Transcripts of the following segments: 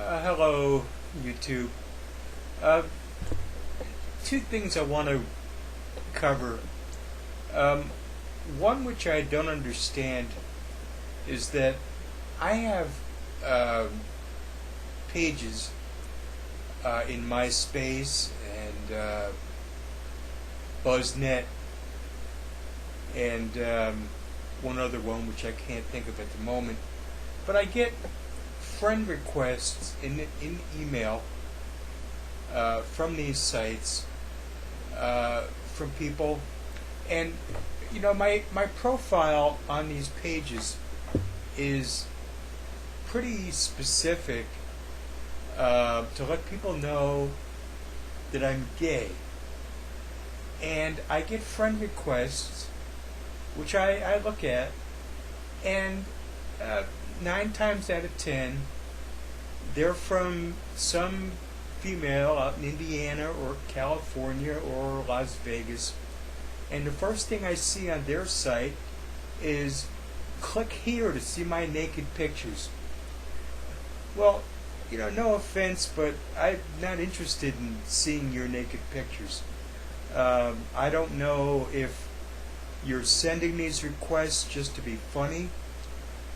Hello, YouTube. Uh, Two things I want to cover. Um, One which I don't understand is that I have um pages in MySpace and BuzzNet and one other one which I can't think of at the moment. But I get friend requests in email from these sites from people, and my profile on these pages is pretty specific to let people know that I'm gay, and I get friend requests which I look at, and 9 times out of 10 they're from some female out in Indiana or California or Las Vegas, and the first thing I see on their site is click here to see my naked pictures. Well, no offense, but I'm not interested in seeing your naked pictures. I don't know if you're sending these requests just to be funny.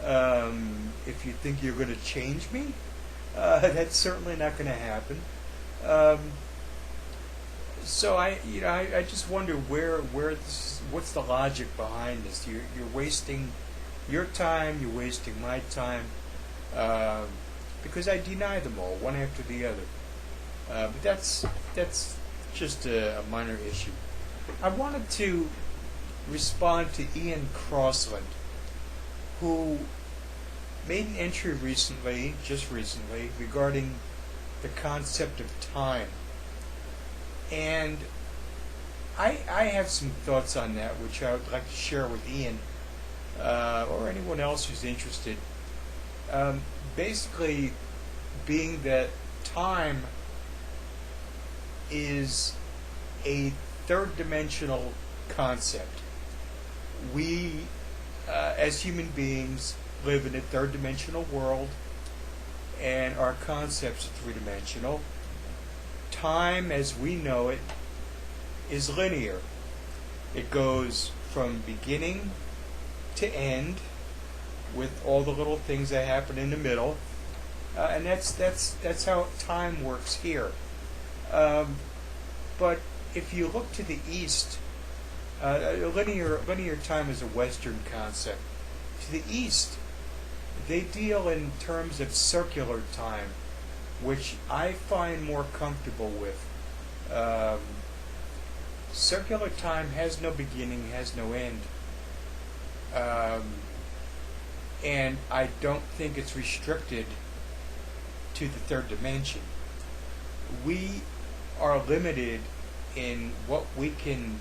If you think you're going to change me, that's certainly not going to happen. So I just wonder where what's the logic behind this? You're wasting your time. You're wasting my time. Because I deny them all, one after the other. But that's just a minor issue. I wanted to respond to Ian Crossland, who made an entry just recently, regarding the concept of time. And I have some thoughts on that, which I would like to share with Ian, or anyone else who's interested. Basically, being that time is a third-dimensional concept. We, as human beings, live in a third-dimensional world, and our concepts are three-dimensional. Time, as we know it, is linear. It goes from beginning to end, with all the little things that happen in the middle, and that's how time works here. But if you look to the east, linear time is a Western concept. To the east, they deal in terms of circular time, which I find more comfortable with. Circular time has no beginning, has no end. And I don't think it's restricted to the third dimension. We are limited in what we can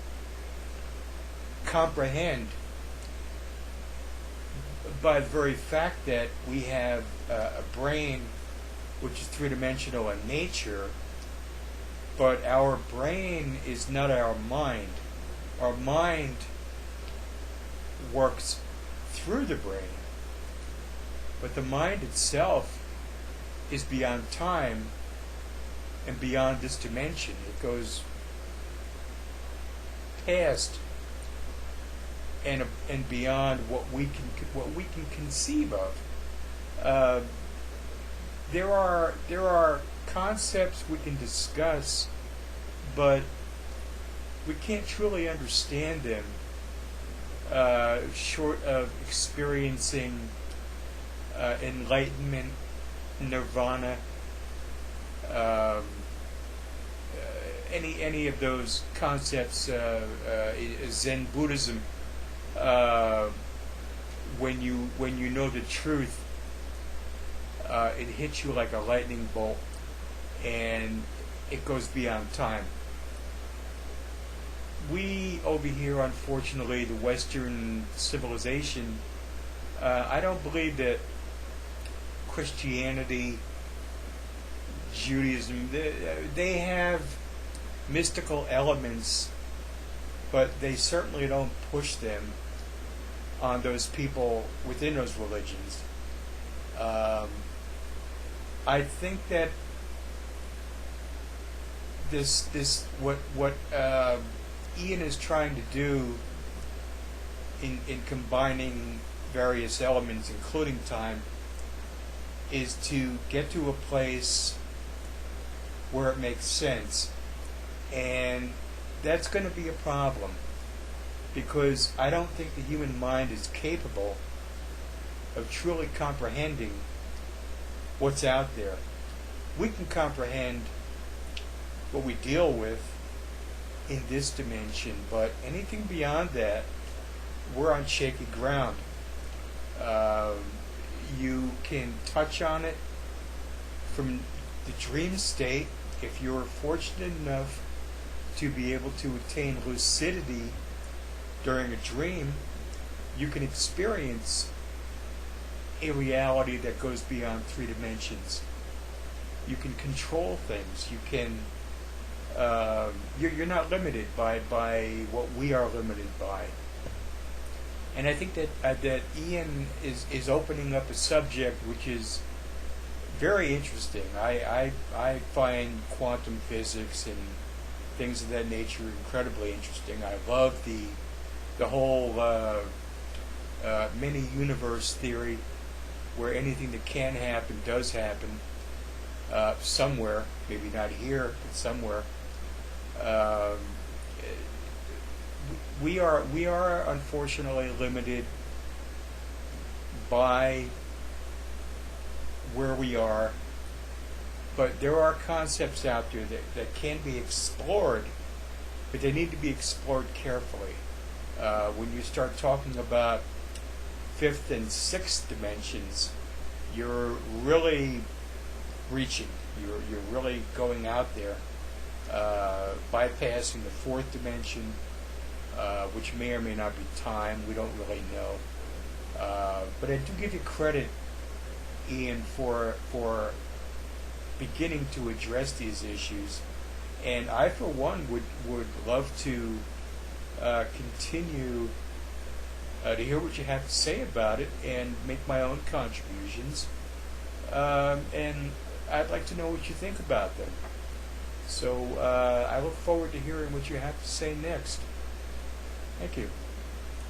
comprehend by the very fact that we have a brain which is three-dimensional in nature, but our brain is not our mind. Our mind works through the brain, but the mind itself is beyond time and beyond this dimension. It goes past and beyond what we can conceive of. There are concepts we can discuss, but we can't truly understand them short of experiencing enlightenment, nirvana, any of those concepts, Zen Buddhism. When you know the truth, it hits you like a lightning bolt, and it goes beyond time. We over here, unfortunately, the Western civilization, I don't believe that Christianity, Judaism, they have mystical elements, but they certainly don't push them on those people within those religions. I think that this what Ian is trying to do in combining various elements, including time, is to get to a place where it makes sense. And that's going to be a problem because I don't think the human mind is capable of truly comprehending what's out there. We can comprehend what we deal with in this dimension, but anything beyond that, we're on shaky ground. You can touch on it from the dream state if you're fortunate enough to be able to attain lucidity during a dream. You can experience a reality that goes beyond 3 dimensions. You can control things. You can. You're not limited by what we are limited by. And I think that Ian is opening up a subject which is very interesting. I find quantum physics and things of that nature incredibly interesting. I love the whole many universe theory, where anything that can happen does happen somewhere, maybe not here, but somewhere. We are unfortunately limited by where we are, but there are concepts out there that can be explored, but they need to be explored carefully. When you start talking about 5th and 6th dimensions, you're really reaching. You're really going out there, bypassing the 4th dimension, which may or may not be time. We don't really know. But I do give you credit, Ian, for beginning to address these issues. And I, for one, would love to continue to hear what you have to say about it and make my own contributions. And I'd like to know what you think about them. So I look forward to hearing what you have to say next. Thank you.